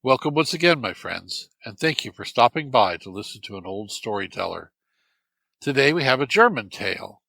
Welcome once again, my friends, and thank you for stopping by to listen to an old storyteller. Today we have a German tale,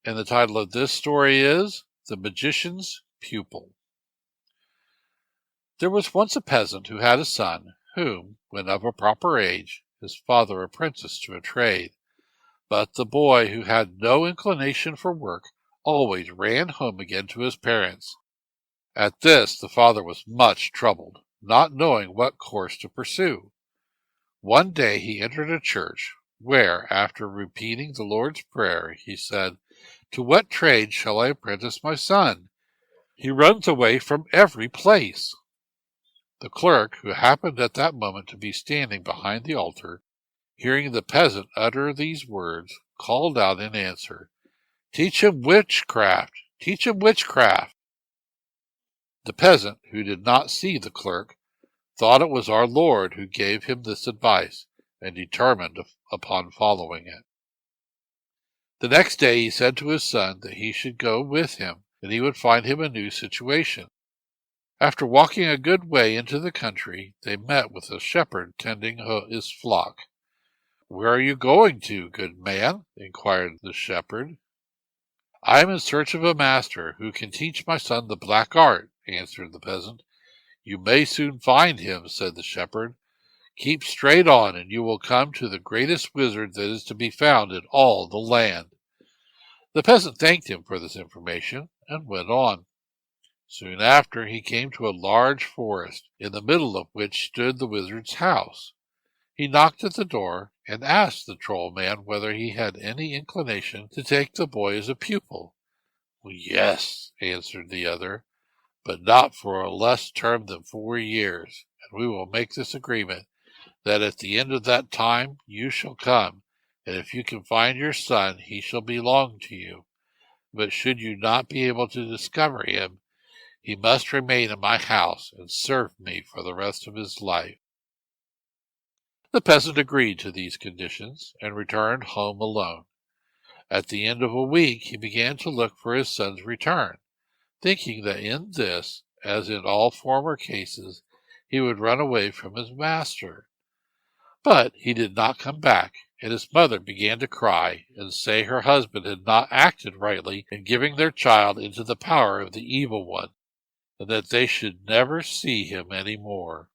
and the title of this story is The Magician's Pupil. There was once a peasant who had a son, whom, when of a proper age, his father apprenticed to a trade. But the boy, who had no inclination for work, always ran home again to his parents. At this the father was much troubled, not knowing what course to pursue. One day he entered a church, where, after repeating the Lord's Prayer, he said, "To what trade shall I apprentice my son? He runs away from every place." The clerk, who happened at that moment to be standing behind the altar, hearing the peasant utter these words, called out in answer, "Teach him witchcraft! Teach him witchcraft!" The peasant, who did not see the clerk, thought it was our Lord who gave him this advice, and determined upon following it. The next day he said to his son that he should go with him, and he would find him a new situation. After walking a good way into the country, they met with a shepherd tending his flock. "Where are you going to, good man?" inquired the shepherd. "I am in search of a master who can teach my son the black art," answered the peasant. "You may soon find him," said the shepherd. "Keep straight on, and you will come to the greatest wizard that is to be found in all the land." The peasant thanked him for this information, and went on. Soon after he came to a large forest, in the middle of which stood the wizard's house. He knocked at the door, and asked the troll man whether he had any inclination to take the boy as a pupil. "Yes," answered the other, "but not for a less term than 4 years, and we will make this agreement, that at the end of that time you shall come, and if you can find your son he shall belong to you. But should you not be able to discover him, he must remain in my house and serve me for the rest of his life." The peasant agreed to these conditions, and returned home alone. At the end of a week he began to look for his son's return, thinking that in this, as in all former cases, he would run away from his master. But he did not come back, and his mother began to cry, and say her husband had not acted rightly in giving their child into the power of the evil one, and that they should never see him any more.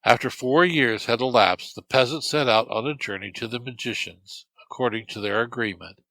After 4 years had elapsed, the peasant set out on a journey to the magicians, according to their agreement.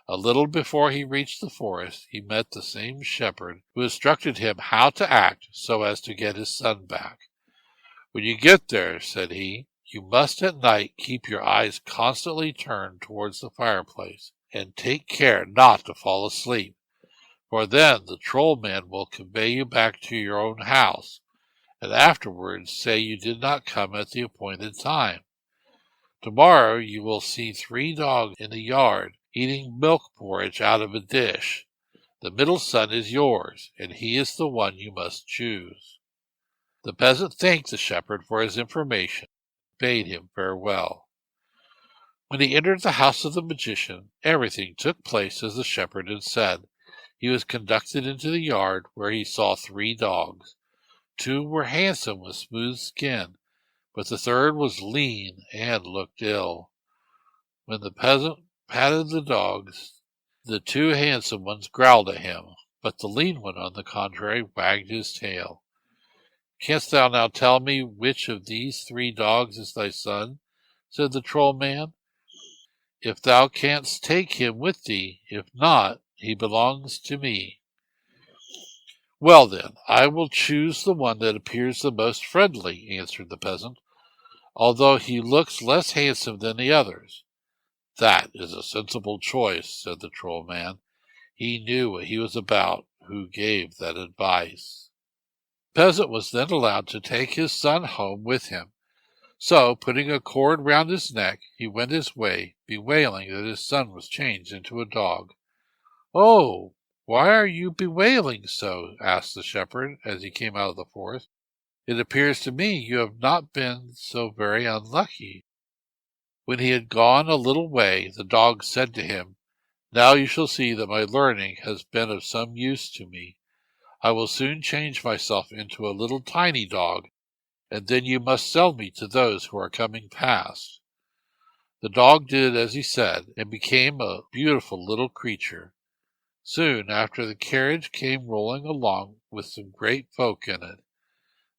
A little before he reached the forest, he met the same shepherd, who instructed him how to act so as to get his son back. "When you get there," said he, "you must at night keep your eyes constantly turned towards the fireplace, and take care not to fall asleep, for then the troll man will convey you back to your own house, and afterwards say you did not come at the appointed time. Tomorrow you will see 3 dogs in the yard, eating milk porridge out of a dish. The middle son is yours, and he is the one you must choose." The peasant thanked the shepherd for his information, and bade him farewell. When he entered the house of the magician, everything took place as the shepherd had said. He was conducted into the yard, where he saw 3 dogs. 2 were handsome with smooth skin, but the third was lean and looked ill. When the peasant patted the dogs, the 2 handsome ones growled at him, but the lean one, on the contrary, wagged his tail. "Canst thou now tell me which of these 3 dogs is thy son?" said the troll man. "If thou canst take him with thee, if not, he belongs to me." "Well, then, I will choose the one that appears the most friendly," answered the peasant, "although he looks less handsome than the others." "That is a sensible choice," said the troll man. He knew what he was about who gave that advice. The peasant was then allowed to take his son home with him. So, putting a cord round his neck, he went his way, bewailing that his son was changed into a dog. "Oh, why are you bewailing so?" asked the shepherd, as he came out of the forest. "It appears to me you have not been so very unlucky." When he had gone a little way, the dog said to him, "Now you shall see that my learning has been of some use to me. I will soon change myself into a little tiny dog, and then you must sell me to those who are coming past." The dog did as he said, and became a beautiful little creature. Soon after, the carriage came rolling along with some great folk in it.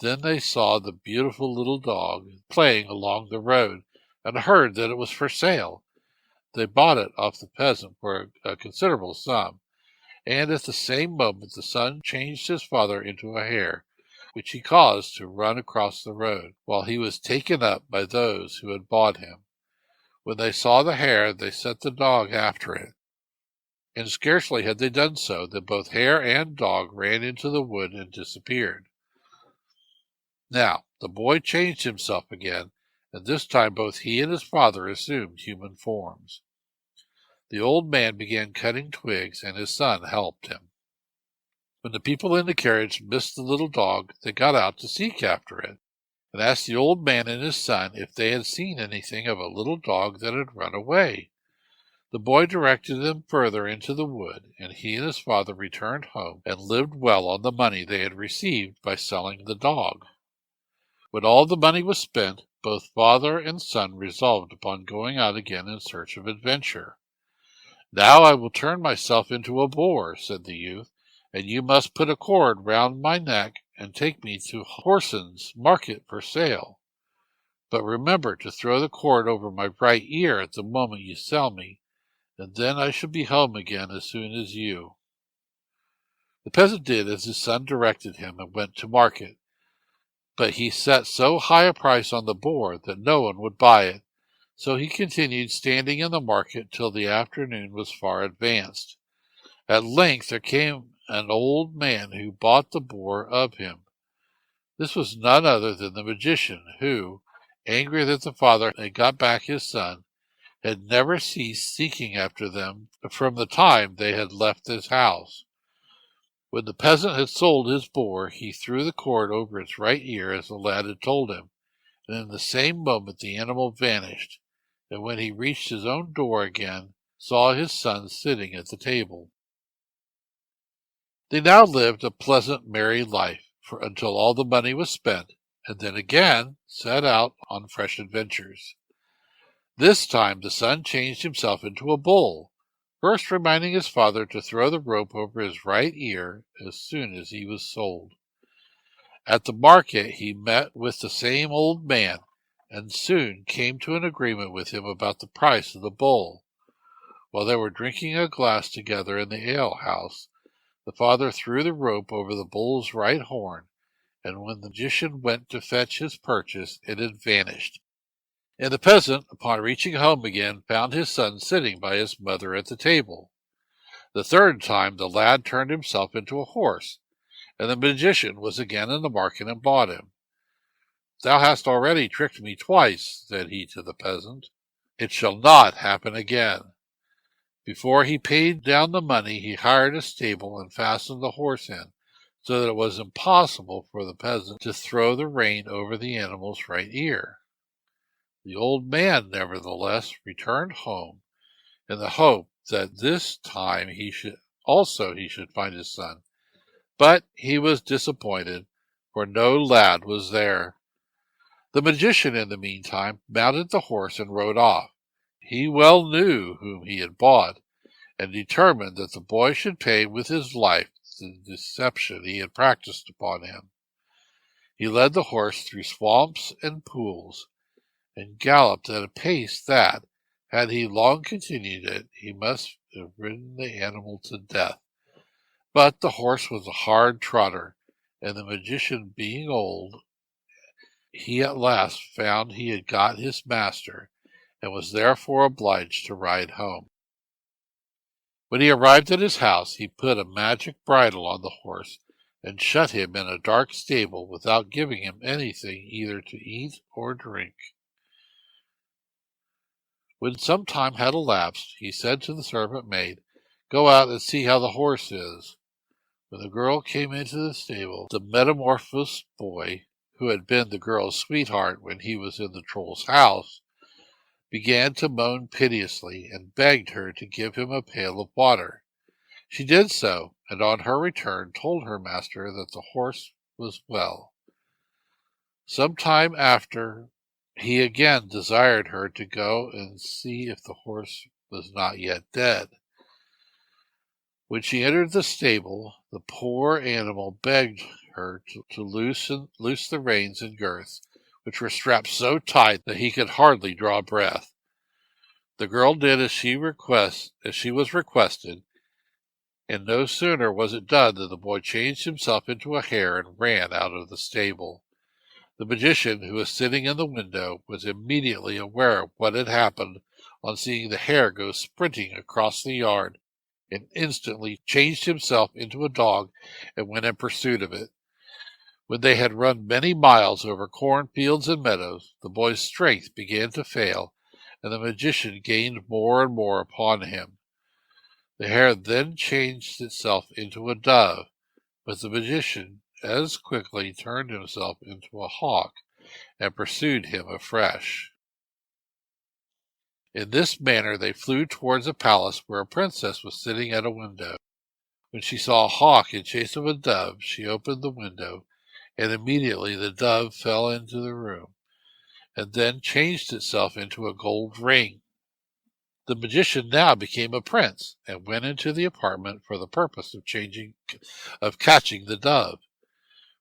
Then they saw the beautiful little dog playing along the road, and heard that it was for sale. They bought it off the peasant for a considerable sum, and at the same moment the son changed his father into a hare, which he caused to run across the road, while he was taken up by those who had bought him. When they saw the hare, they sent the dog after it, and scarcely had they done so that both hare and dog ran into the wood and disappeared. Now the boy changed himself again, and this time both he and his father assumed human forms. The old man began cutting twigs, and his son helped him. When the people in the carriage missed the little dog, they got out to seek after it, and asked the old man and his son if they had seen anything of a little dog that had run away. The boy directed them further into the wood, and he and his father returned home and lived well on the money they had received by selling the dog. When all the money was spent, both father and son resolved upon going out again in search of adventure. "Now I will turn myself into a boar," said the youth, "and you must put a cord round my neck and take me to Horson's market for sale. But remember to throw the cord over my right ear at the moment you sell me, and then I shall be home again as soon as you." The peasant did as his son directed him and went to market, but he set so high a price on the boar that no one would buy it, so he continued standing in the market till the afternoon was far advanced. At length there came an old man who bought the boar of him. This was none other than the magician, who, angry that the father had got back his son, had never ceased seeking after them from the time they had left his house. When the peasant had sold his boar, he threw the cord over its right ear as the lad had told him, and in the same moment the animal vanished, and when he reached his own door again, saw his son sitting at the table. They now lived a pleasant, merry life until all the money was spent, and then again set out on fresh adventures. This time the son changed himself into a bull, first reminding his father to throw the rope over his right ear as soon as he was sold. At the market he met with the same old man, and soon came to an agreement with him about the price of the bull. While they were drinking a glass together in the ale-house, the father threw the rope over the bull's right horn, and when the magician went to fetch his purchase, it had vanished. And the peasant, upon reaching home again, found his son sitting by his mother at the table. The third time the lad turned himself into a horse, and the magician was again in the market and bought him. "Thou hast already tricked me twice," said he to the peasant. "It shall not happen again." Before he paid down the money, he hired a stable and fastened the horse in, so that it was impossible for the peasant to throw the rein over the animal's right ear. The old man, nevertheless, returned home, in the hope that this time he should find his son. But he was disappointed, for no lad was there. The magician, in the meantime, mounted the horse and rode off. He well knew whom he had bought, and determined that the boy should pay with his life the deception he had practiced upon him. He led the horse through swamps and pools, and galloped at a pace that, had he long continued it, he must have ridden the animal to death. But the horse was a hard trotter, and the magician being old, he at last found he had got his master, and was therefore obliged to ride home. When he arrived at his house, he put a magic bridle on the horse, and shut him in a dark stable without giving him anything either to eat or drink. When some time had elapsed, he said to the servant maid, "Go out and see how the horse is." When the girl came into the stable, the metamorphosed boy, who had been the girl's sweetheart when he was in the troll's house, began to moan piteously, and begged her to give him a pail of water. She did so, and on her return told her master that the horse was well. Some time after, he again desired her to go and see if the horse was not yet dead. When she entered the stable, the poor animal begged her to loose the reins and girths, which were strapped so tight that he could hardly draw breath. The girl did as she was requested, and no sooner was it done than the boy changed himself into a hare and ran out of the stable. The magician, who was sitting in the window, was immediately aware of what had happened on seeing the hare go sprinting across the yard, and instantly changed himself into a dog and went in pursuit of it. When they had run many miles over cornfields and meadows, the boy's strength began to fail, and the magician gained more and more upon him. The hare then changed itself into a dove, but the magician as quickly turned himself into a hawk and pursued him afresh. In this manner they flew towards a palace where a princess was sitting at a window. When she saw a hawk in chase of a dove, she opened the window, and immediately the dove fell into the room, and then changed itself into a gold ring. The magician now became a prince, and went into the apartment for the purpose of catching the dove.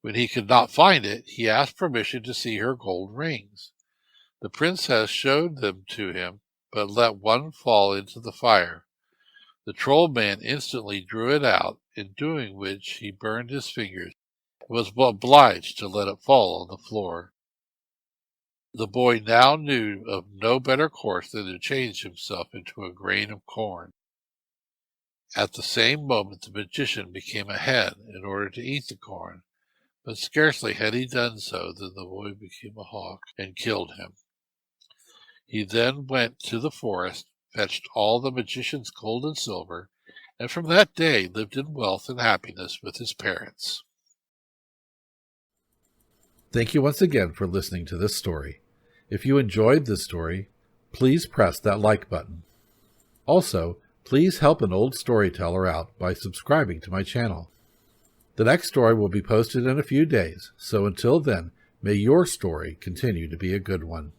When he could not find it, he asked permission to see her gold rings. The princess showed them to him, but let one fall into the fire. The troll man instantly drew it out, in doing which he burned his fingers, and was obliged to let it fall on the floor. The boy now knew of no better course than to change himself into a grain of corn. At the same moment the magician became a hen in order to eat the corn, but scarcely had he done so than the boy became a hawk and killed him. He then went to the forest, fetched all the magician's gold and silver, and from that day lived in wealth and happiness with his parents. Thank you once again for listening to this story. If you enjoyed this story, please press that like button. Also, please help an old storyteller out by subscribing to my channel. The next story will be posted in a few days, so until then, may your story continue to be a good one.